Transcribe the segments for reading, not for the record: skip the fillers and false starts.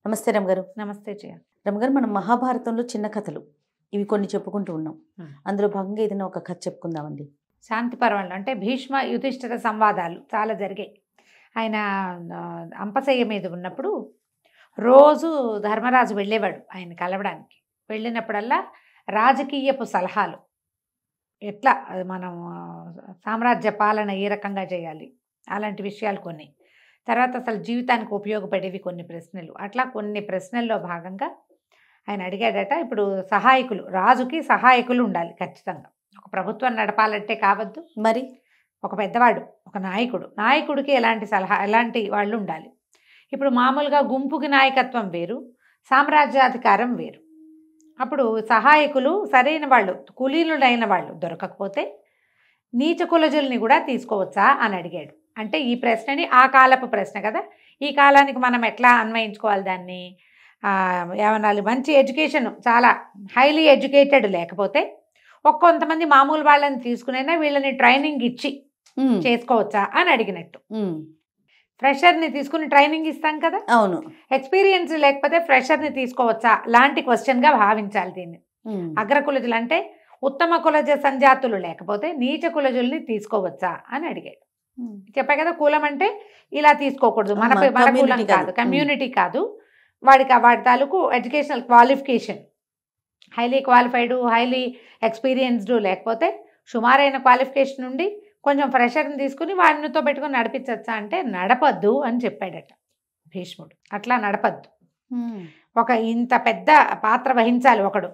నమస్తే రమగారు. నమస్తే జయ. రమగారు, మనం మహాభారతంలో చిన్న కథలు ఇవి కొన్ని చెప్పుకుంటూ ఉన్నాం. అందులో భాగంగా ఏదైనా ఒక కథ చెప్పుకుందామండి. శాంతి పర్వంలో అంటే భీష్మ యుధిష్ఠిర సంవాదాలు చాలా జరిగాయి. ఆయన అంపశయ్య మీద ఉన్నప్పుడు రోజు ధర్మరాజు వెళ్ళేవాడు ఆయన కలవడానికి. వెళ్ళినప్పుడల్లా రాజకీయపు సలహాలు, ఎట్లా మనం సామ్రాజ్య పాలన ఏ రకంగా చేయాలి అలాంటి విషయాలు కొన్ని, తర్వాత అసలు జీవితానికి ఉపయోగపడేవి కొన్ని ప్రశ్నలు, అట్లా కొన్ని ప్రశ్నల్లో భాగంగా ఆయన అడిగాడట. ఇప్పుడు సహాయకులు, రాజుకి సహాయకులు ఉండాలి ఖచ్చితంగా. ఒక ప్రభుత్వం నడపాలంటే కావద్దు, మరి ఒక పెద్దవాడు, ఒక నాయకుడికి ఎలాంటి వాళ్ళు ఉండాలి. ఇప్పుడు మామూలుగా గుంపుకి నాయకత్వం వేరు, సామ్రాజ్యాధికారం వేరు. అప్పుడు సహాయకులు సరైన వాళ్ళు, కులీనులైన వాళ్ళు దొరకకపోతే నీచ కులజుల్ని కూడా తీసుకోవచ్చా అని అడిగాడు. అంటే ఈ ప్రశ్నని ఆ కాలపు ప్రశ్న కదా, ఈ కాలానికి మనం ఎట్లా అన్వయించుకోవాలి దాన్ని, ఏమనాలి, మంచి ఎడ్యుకేషన్, చాలా హైలీ ఎడ్యుకేటెడ్ లేకపోతే కొంతమంది మామూలు వాళ్ళని తీసుకునైనా వీళ్ళని ట్రైనింగ్ ఇచ్చి చేసుకోవచ్చా అని అడిగినట్టు. ఫ్రెషర్ని తీసుకుని ట్రైనింగ్ ఇస్తాం కదా, అవును, ఎక్స్పీరియన్స్ లేకపోతే ఫ్రెషర్ని తీసుకోవచ్చా లాంటి క్వశ్చన్గా భావించాలి దీన్ని. అగ్రకులజులు అంటే ఉత్తమ కులజ సంజాతులు లేకపోతే నీచ కులజుల్ని తీసుకోవచ్చా అని అడిగాడు. చెప్పా కదా, కులం అంటే ఇలా తీసుకోకూడదు, మన కులం కాదు, కమ్యూనిటీ కాదు, వాడి తాలూకు educational qualification, highly qualified, highly experienced లేకపోతే సుమారైన క్వాలిఫికేషన్ ఉండి కొంచెం ఫ్రెషర్ని తీసుకుని వాడినితో పెట్టుకుని నడిపించచ్చా అంటే నడపద్దు అని చెప్పాడట భీష్ముడు. అట్లా నడపద్దు. ఒక ఇంత పెద్ద పాత్ర వహించాలి ఒకడు,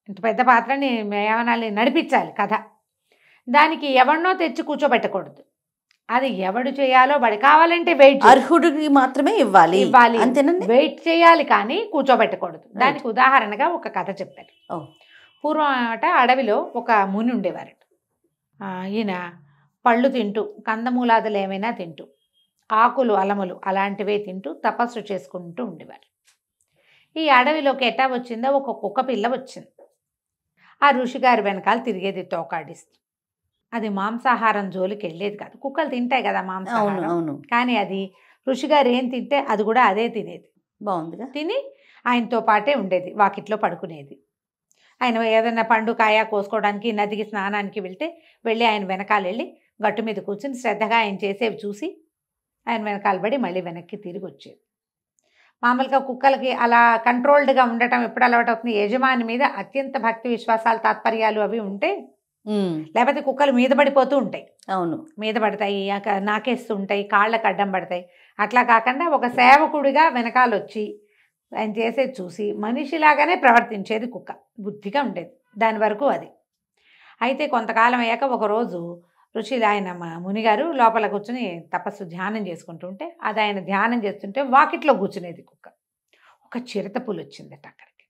ఇంత పెద్ద పాత్రని ఏమనాలి, నడిపించాలి కథ. దానికి ఎవరినో తెచ్చి కూర్చోబెట్టకూడదు, అది ఎవడు చేయాలో వాడి కావాలంటే వెయిట్, అర్హుడికి మాత్రమే ఇవ్వాలి, అంతేనండి, వెయిట్ చేయాలి కానీ కూర్చోబెట్టకూడదు. దానికి ఉదాహరణగా ఒక కథ చెప్పారు. పూర్వం అట అడవిలో ఒక ముని ఉండేవారట. ఈయన పళ్ళు తింటూ, కందమూలాదులు ఏమైనా తింటూ, ఆకులు అలములు అలాంటివే తింటూ తపస్సు చేసుకుంటూ ఉండేవారు. ఈ అడవిలోకి ఎట్టా వచ్చిందో ఒక కుక్క పిల్ల వచ్చింది. ఆ ఋషిగారి వెనకాల తిరిగేది తోకాడిస్తూ. అది మాంసాహారం జోలికి వెళ్ళేది కాదు, కుక్కలు తింటాయి కదా మాంసాహారం, కానీ అది ఋషిగారు ఏం తింటే అది కూడా అదే తినేది. బాగుందిగా, తిని ఆయనతో పాటే ఉండేది, వాకిట్లో పడుకునేది. ఆయన ఏదైనా పండు కాయ కోసుకోవడానికి నదికి స్నానానికి వెళ్ళి ఆయన వెనకాల వెళ్ళి గట్టు మీద కూర్చుని శ్రద్ధగా ఆయన చేసేవి చూసి ఆయన వెనకాల పడి మళ్ళీ వెనక్కి తిరిగి వచ్చేది. మామూలుగా కుక్కలకి అలా కంట్రోల్డ్గా ఉండటం ఎప్పుడు అలవాటు అవుతుంది, యజమాని మీద అత్యంత భక్తి విశ్వాసాలు తాత్పర్యాలు అవి ఉంటే, లేకపోతే కుక్కలు మీద పడిపోతూ ఉంటాయి. అవును, మీద పడతాయి, నాకేస్తూ ఉంటాయి, కాళ్ళకు అడ్డం పడతాయి. అట్లా కాకుండా ఒక సేవకుడిగా వెనకాల వచ్చి ఆయన చేసేది చూసి మనిషిలాగానే ప్రవర్తించేది కుక్క, బుద్ధిగా ఉండేది దాని వరకు అది. అయితే కొంతకాలం అయ్యాక ఒకరోజు ఆయన మునిగారు లోపల కూర్చుని తపస్సు ధ్యానం చేసుకుంటుంటే, అది ఆయన ధ్యానం చేస్తుంటే వాకిట్లో కూర్చునేది కుక్క. ఒక చిరుతపులి వచ్చిందట అక్కడికి.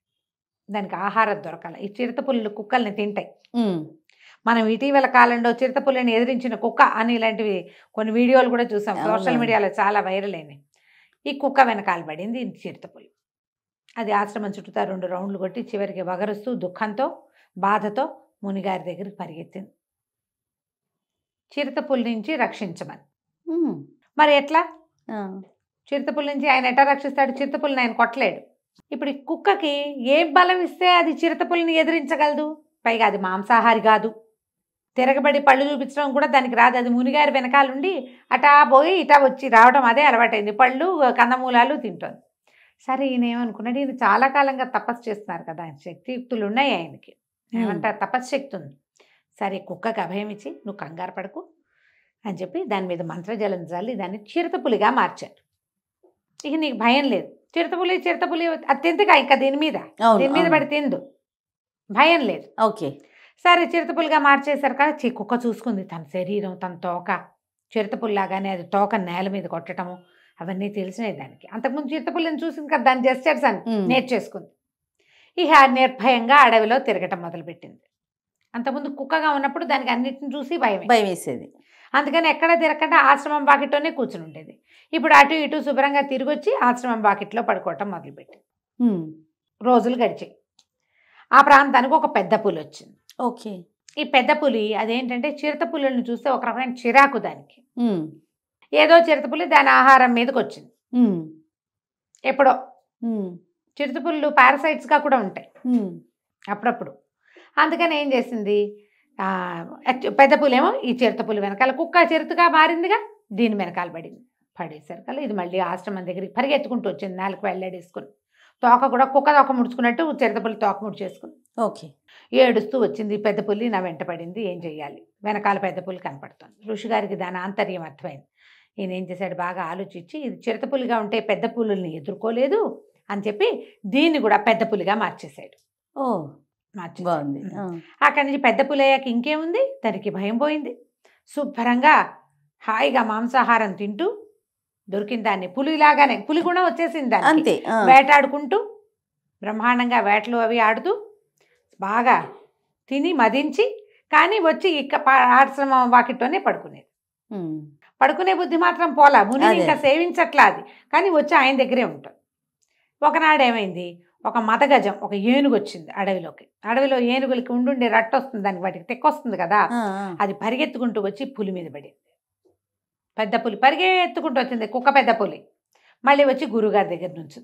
దానికి ఆహారం దొరకాలి, ఈ చిరుతపుల్లు కుక్కల్ని తింటాయి. మనం ఇటీవల కాలంలో చిరుతపుల్లిని ఎదిరించిన కుక్క అని ఇలాంటివి కొన్ని వీడియోలు కూడా చూసాం, సోషల్ మీడియాలో చాలా వైరల్ అయినాయి. ఈ కుక్క వెనకాల పడింది చిరుతపులి. అది ఆశ్రమం చుట్టూతా 2 రౌండ్లు కొట్టి చివరికి వగరుస్తూ దుఃఖంతో బాధతో మునిగారి దగ్గరికి పరిగెత్తింది, చిరుతపులి నుంచి రక్షించమని. మరి ఎట్లా, చిరుతపులి నుంచి ఆయన ఎట్లా రక్షిస్తాడు? చిరుతపులిని ఆయన కొట్టలేడు. ఇప్పుడు ఈ కుక్కకి ఏ బలం ఇస్తే అది చిరుతపులిని ఎదిరించగలదు? పైగా అది మాంసాహారి కాదు, తిరగబడి పళ్ళు చూపించడం కూడా దానికి రాదు. అది మునిగారి వెనకాలండి అటా పోయి ఇటా వచ్చి రావడం అదే అలవాటైంది, పళ్ళు కందమూలాలు తింటుంది. సరే, ఈయన ఏమనుకున్నాడు, ఈయన చాలా కాలంగా తపస్సు చేస్తున్నారు కదా, ఆయన శక్తియుక్తులు ఉన్నాయి ఆయనకి, ఏమంటారు తపశ్శక్తి ఉంది. సరే, కుక్కకి అభయం ఇచ్చి నువ్వు కంగారు పడకు అని చెప్పి దాని మీద మంత్రజలం చల్లి దాన్ని చిరుతపులిగా మార్చాడు. ఇక నీకు భయం లేదు, చిరుతపులి అత్యంతగా ఇంకా దీని మీద పడి తిందు, భయం లేదు. ఓకే, సరే చిరుతపులిగా మార్చేశారు కదా. కుక్క చూసుకుంది తన శరీరం, తన తోక చిరుతపుల్లాగానే అది తోక నేల మీద కొట్టడము అవన్నీ తెలిసినాయి దానికి. అంతకుముందు చిరుతపుల్లిని చూసింది కదా, దాని జెస్చర్స్ అని నేర్చేసుకుంది. ఇక నిర్భయంగా అడవిలో తిరగటం మొదలుపెట్టింది. అంతకుముందు కుక్కగా ఉన్నప్పుడు దానికి అన్నిటిని చూసి భయం వేసేది, అందుకని ఎక్కడ తిరగకుండా ఆశ్రమం వాకిట్లోనే కూర్చుని ఉండేది. ఇప్పుడు అటు ఇటు శుభ్రంగా తిరిగి వచ్చి ఆశ్రమం వాకిట్లో పడుకోవటం మొదలుపెట్టింది. రోజులు గడిచాయి. ఆ ప్రాంతానికి ఒక పెద్ద పులి వచ్చింది. ఓకే, ఈ పెద్ద పులి అదేంటంటే చిరుతపుల్లను చూస్తే ఒక రకమైన చిరాకు దానికి. ఏదో చిరుతపులి దాని ఆహారం మీదకి వచ్చింది. ఎప్పుడో చిరుతపుల్లు పారాసైట్స్గా కూడా ఉంటాయి అప్పుడప్పుడు. అందుకని ఏం చేసింది, పెద్ద పులేమో ఈ చిరుతపులి వెనకాల, కుక్క చిరుతగా మారిందిగా, దీని వెనకాల పడేసరికల్లా ఇది మళ్ళీ ఆశ్రమం దగ్గరికి పరిగెత్తుకుంటూ వచ్చింది, 4 వేళ్ళేసుకుని. తోక కూడా కుక్క తోక ముడుచుకున్నట్టు చిరుతపుల్లి తోక ముడిచేసుకుని ఓకే ఏడుస్తూ వచ్చింది. పెద్ద పుల్లి నా వెంట పడింది, ఏం చెయ్యాలి, వెనకాల పెద్ద పుల్లి కనపడుతుంది. ఋషిగారికి దాని ఆంతర్యం అర్థమైంది. ఈయన ఏం చేశాడు, బాగా ఆలోచించి ఇది చిరుతపులిగా ఉంటే పెద్ద పులుల్ని ఎదుర్కోలేదు అని చెప్పి దీన్ని కూడా పెద్ద పులిగా మార్చేశాడు. బాగుంది. అక్కడి నుంచి పెద్ద పులి అయ్యాక ఇంకేముంది, దానికి భయం పోయింది. శుభ్రంగా హాయిగా మాంసాహారం తింటూ దొరికిన దాన్ని పులిలాగానే, పులి కూడా వచ్చేసింది దాన్ని, అంతే. వేటాడుకుంటూ బ్రహ్మాండంగా వేటలు అవి ఆడుతూ బాగా తిని మదించి, కానీ వచ్చి ఆశ్రమం వాకిట్లోనే పడుకునేది. పడుకునే బుద్ధి మాత్రం పోలా, ముని ఇంకా సేవించట్లా అది, కానీ వచ్చి ఆయన దగ్గరే ఉంటాడు. ఒకనాడు ఏమైంది, ఒక మదగజం, ఒక ఏనుగు వచ్చింది అడవిలోకి. అడవిలో ఏనుగులకి ఉండుండే రట్టు వస్తుంది, దానికి వాటికి తెక్కొస్తుంది కదా, అది పరిగెత్తుకుంటూ వచ్చి పులి మీద పడింది. పెద్ద పులి పరిగెత్తుకుంటూ వచ్చింది, కుక్క పెద్ద పులి. మళ్ళీ వచ్చి గురువుగారి దగ్గర నుంచి,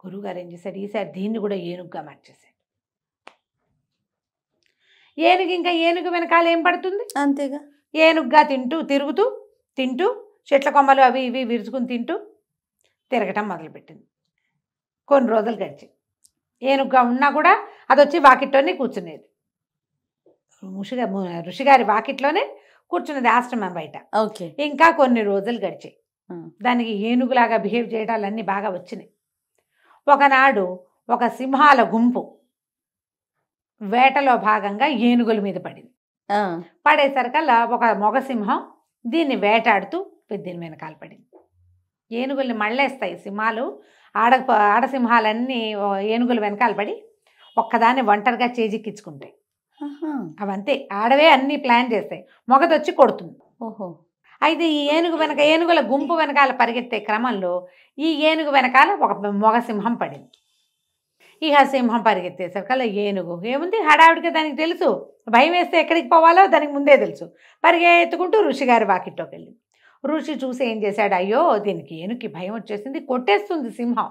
గురువుగారు ఏం చేశాడు, ఈసారి దీన్ని కూడా ఏనుగుగా మార్చేశాడు. ఏనుగు ఇంకా ఏనుగు వెనకాల ఏం పడుతుంది, అంతేగా, ఏనుగుగా తింటూ చెట్ల కొమ్మలు అవి ఇవి విరుచుకుని తింటూ తిరగటం మొదలుపెట్టింది. కొన్ని రోజులు గడిచి ఏనుగుగా ఉన్నా కూడా అది వచ్చి వాకిట్లోనే కూర్చునేది. ఋషిగారి వాకిట్లోనే కూర్చున్నది ఆశ్రమం బయట. ఓకే. ఇంకా కొన్ని రోజులు గడిచాయి. దానికి ఏనుగులాగా బిహేవ్ చేయడాలన్నీ బాగా వచ్చినాయి. ఒకనాడు ఒక సింహాల గుంపు వేటలో భాగంగా ఏనుగుల మీద పడింది. పడేసరికల్లా ఒక మగ సింహం దీన్ని వేటాడుతూ దీని వెనకాల పడింది. ఏనుగుల్ని మళ్ళేస్తాయి సింహాలు, ఆడసింహాలన్నీ ఏనుగుల వెనకాల పడి ఒక్కదాన్ని ఒంటరిగా చేజిక్కించుకుంటాయి. అవంతే, ఆడవే అన్నీ ప్లాన్ చేస్తాయి, మొగదొచ్చి కొడుతుంది. అయితే ఈ ఏనుగుల గుంపు వెనకాల పరిగెత్తే క్రమంలో ఈ ఏనుగు వెనకాల ఒక మగ సింహం పడింది. ఇక సింహం పరిగెత్తేసరికల్లా ఏనుగు ఏముంది, హడావిడిగా దానికి తెలుసు, భయం వేస్తే ఎక్కడికి పోవాలో దానికి ముందే తెలుసు, పరిగెత్తుకుంటూ ఋషిగారి వాకిట్లోకి వెళ్ళింది. ఋషి చూసి ఏం చేశాడు, అయ్యో దీనికి ఏనుగుకి భయం వచ్చేసింది, కొట్టేస్తుంది సింహం,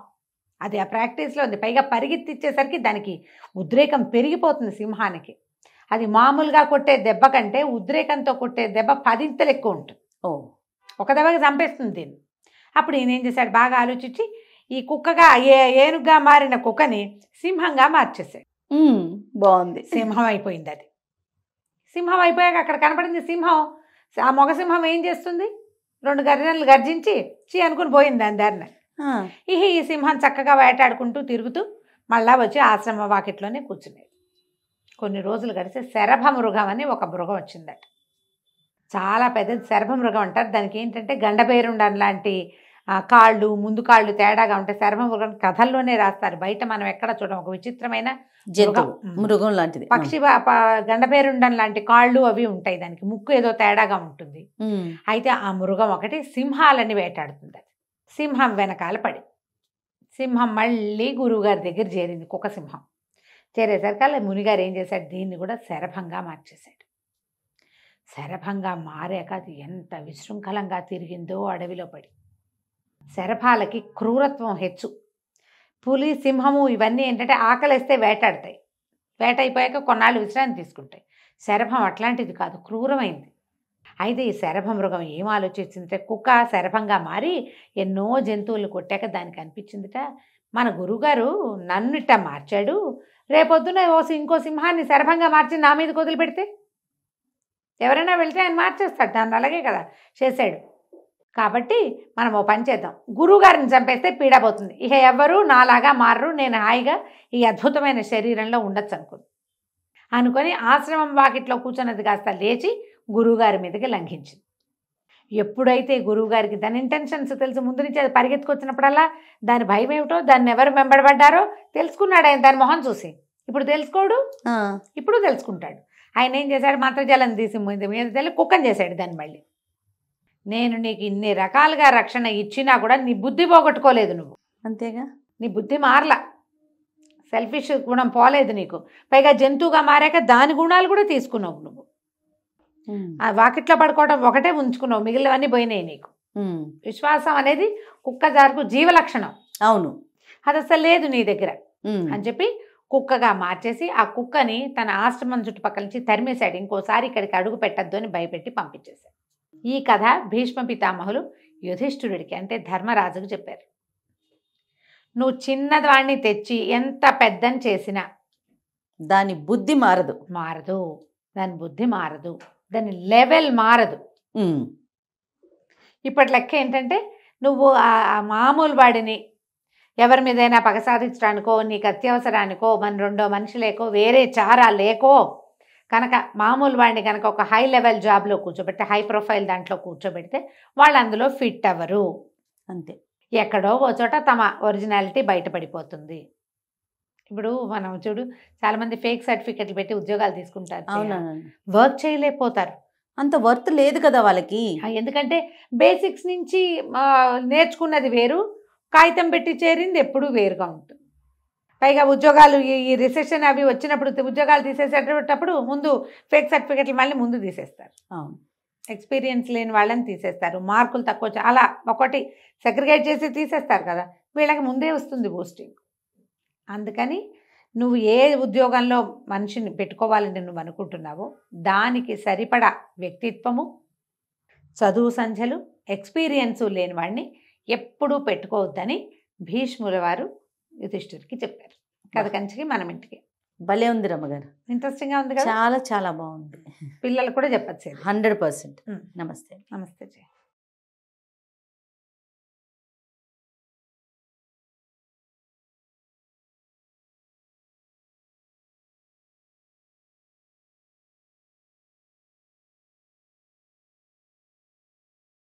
అది ఆ ప్రాక్టీస్లో ఉంది. పైగా పరిగెత్తిచ్చేసరికి దానికి ఉద్రేకం పెరిగిపోతుంది సింహానికి. అది మామూలుగా కొట్టే దెబ్బ కంటే ఉద్రేకంతో కొట్టే దెబ్బ 10 ఎక్కువ ఉంటుంది. ఒక దెబ్బకి చంపేస్తుంది దీన్ని. అప్పుడు ఈయన ఏం చేశాడు, బాగా ఆలోచించి ఈ కుక్కగా ఏనుగుగా మారిన కుక్కని సింహంగా మార్చేశాడు. బాగుంది, సింహం అయిపోయింది. అది సింహం అయిపోయాక అక్కడ కనపడింది సింహం. ఆ మగ సింహం ఏం చేస్తుంది, 2 గర్జనలు గర్జించి అనుకుని పోయింది దాని దారిన. ఈ సింహం చక్కగా వేటాడుకుంటూ తిరుగుతూ మళ్ళా వచ్చి ఆశ్రమ వాకిట్లోనే కూర్చునేది. కొన్ని రోజులు గడిచి శరభ మృగం అని ఒక మృగం వచ్చిందట. చాలా పెద్దది శరభ మృగం అంటారు. దానికి ఏంటంటే గండబేరుండం లాంటి కాళ్ళు, ముందు కాళ్ళు తేడాగా ఉంటాయి. శరభ మృగం కథల్లోనే రాస్తారు, బయట మనం ఎక్కడ చూడం. ఒక విచిత్రమైన మృగం లాంటిది, పక్షి గండబేరుండం లాంటి కాళ్ళు అవి ఉంటాయి, దానికి ముక్కు ఏదో తేడాగా ఉంటుంది. అయితే ఆ మృగం ఒకటి సింహాలని వేటాడుతుంది. సింహం వెనకాల పడి సింహం మళ్ళీ గురువుగారి దగ్గర చేరింది, కుక్క సింహం. చేరేసరికల్లా మునిగారు ఏం చేశాడు, దీన్ని కూడా శరభంగా మార్చేశాడు. శరభంగా మారాక అది ఎంత విశృంఖలంగా తిరిగిందో అడవిలో పడి. శరభాలకి క్రూరత్వం హెచ్చు. పులి, సింహము ఇవన్నీ ఏంటంటే ఆకలిస్తే వేటాడతాయి, వేట అయిపోయాక కొన్నాళ్ళు విశ్రాంతి తీసుకుంటాయి. శరభం అట్లాంటిది కాదు, క్రూరమైంది. అయితే ఈ శరభ మృగం ఏం ఆలోచించిందంటే, కుక్క శరభంగా మారి ఎన్నో జంతువులు కొట్టాక దానికి అనిపించిందిట, మన గురువుగారు నన్ను ఇట్ట మార్చాడు, రేపొద్దున ఇంకో సింహాన్ని శరభంగా మార్చి నా మీద వదిలిపెడితే ఎవరైనా వెళ్తే ఆయన మార్చేస్తాడు, దాన్ని అలాగే కదా చేశాడు. కాబట్టి మనం ఓ పని చేద్దాం, గురువుగారిని చంపేస్తే పీడపోతుంది, ఇక ఎవరు నాలాగా మారరు, నేను హాయిగా ఈ అద్భుతమైన శరీరంలో ఉండొచ్చు అనుకొని ఆశ్రమం వాకిట్లో కూర్చున్నది కాస్త లేచి గురువుగారి మీదకి లంఘించింది. ఎప్పుడైతే గురువుగారికి దాని ఇంటెన్షన్స్ తెలుసు, ముందు నుంచి అది పరిగెత్తుకొచ్చినప్పుడల్లా దాని భయం ఏమిటో, దాన్ని ఎవరు వెంబడబడ్డారో తెలుసుకున్నాడు ఆయన దాని మొహం చూసి. ఇప్పుడు తెలుసుకోడు, ఇప్పుడు తెలుసుకుంటాడు. ఆయన ఏం చేశాడు, మంత్రజలం తీసి మీద తెలి కుక్కని చేశాడు దాన్ని. మళ్ళీ నేను నీకు ఇన్ని రకాలుగా రక్షణ ఇచ్చినా కూడా నీ బుద్ధి పోగొట్టుకోలేదు నువ్వు, అంతేగా, నీ బుద్ధి మారలా, సెల్ఫిష్ గుణం పోలేదు నీకు. పైగా జంతువుగా మారాక దాని గుణాలు కూడా తీసుకున్నావు నువ్వు. ఆ వాకిట్లో పడుకోవడం ఒకటే ఉంచుకున్నావు, మిగిలినవన్నీ పోయినాయి నీకు. విశ్వాసం అనేది కుక్క జారుకు జీవలక్షణం. అవును, అది అసలు లేదు నీ దగ్గర ఉమ్. అని చెప్పి కుక్కగా మార్చేసి ఆ కుక్కని తన ఆశ్రమం చుట్టుపక్కల నుంచి తరిమేశాడు. ఇంకోసారి ఇక్కడికి అడుగు పెట్టద్దు అని భయపెట్టి పంపించేశాడు. ఈ కథ భీష్మ పితామహులు యుధిష్ఠిరుడికి అంటే ధర్మరాజుకు చెప్పారు. నువ్వు చిన్నదాన్ని తెచ్చి ఎంత పెద్దని చేసినా దాని బుద్ధి మారదు. మారదు, దాని బుద్ధి మారదు, దాని లెవెల్ మారదు. ఉమ్. ఇప్పటి లెక్క ఏంటంటే నువ్వు ఆ మామూలు వాడిని ఎవరి మీదైనా పగ సాధించడానికో నీకు అత్యవసరానికో మన రెండో మనిషి లేకో వేరే చారా లేకో కనుక మామూలు వాడిని కనుక ఒక హై లెవెల్ జాబ్లో కూర్చోబెడితే హై ప్రొఫైల్ దాంట్లో కూర్చోబెడితే వాళ్ళు అందులో ఫిట్ అవ్వరు. అంతే. ఎక్కడో ఓ చోట తమ ఒరిజినాలిటీ బయటపడిపోతుంది. ఇప్పుడు మనం చూడు చాలామంది ఫేక్ సర్టిఫికెట్లు పెట్టి ఉద్యోగాలు తీసుకుంటారు, అవునండి. వర్క్ చేయలేకపోతారు. అంత వర్త్ లేదు కదా వాళ్ళకి. ఎందుకంటే బేసిక్స్ నుంచి నేర్చుకున్నది వేరు, కాగితం పెట్టి చేరింది ఎప్పుడూ వేరుగా ఉంటుంది. పైగా ఉద్యోగాలు ఈ రిసెషన్ అవి వచ్చినప్పుడు ఉద్యోగాలు తీసేసేటప్పుడు ముందు ఫేక్ సర్టిఫికెట్లు మళ్ళీ ముందు తీసేస్తారు. అవును. ఎక్స్పీరియన్స్ లేని వాళ్ళని తీసేస్తారు, మార్కులు తక్కువ అలా ఒకటి సెగ్రిగేట్ చేసి తీసేస్తారు కదా, వీళ్ళకి ముందే వస్తుంది పోస్టింగ్. అందుకని నువ్వు ఏ ఉద్యోగంలో మనిషిని పెట్టుకోవాలని నువ్వు అనుకుంటున్నావో దానికి సరిపడా వ్యక్తిత్వము, చదువు సంధ్యలు, ఎక్స్పీరియన్సు లేని వాడిని ఎప్పుడూ పెట్టుకోవద్దని భీష్ముల వారు యుధిష్ఠిరుడికి చెప్పారు. కథ కంచికి మనం ఇంటికి. భలే ఉంది రమ్మగారు. ఇంట్రెస్టింగ్గా ఉంది కదా. చాలా చాలా బాగుంది. పిల్లలు కూడా చెప్పచ్చు. 100%. నమస్తే. నమస్తే జీ.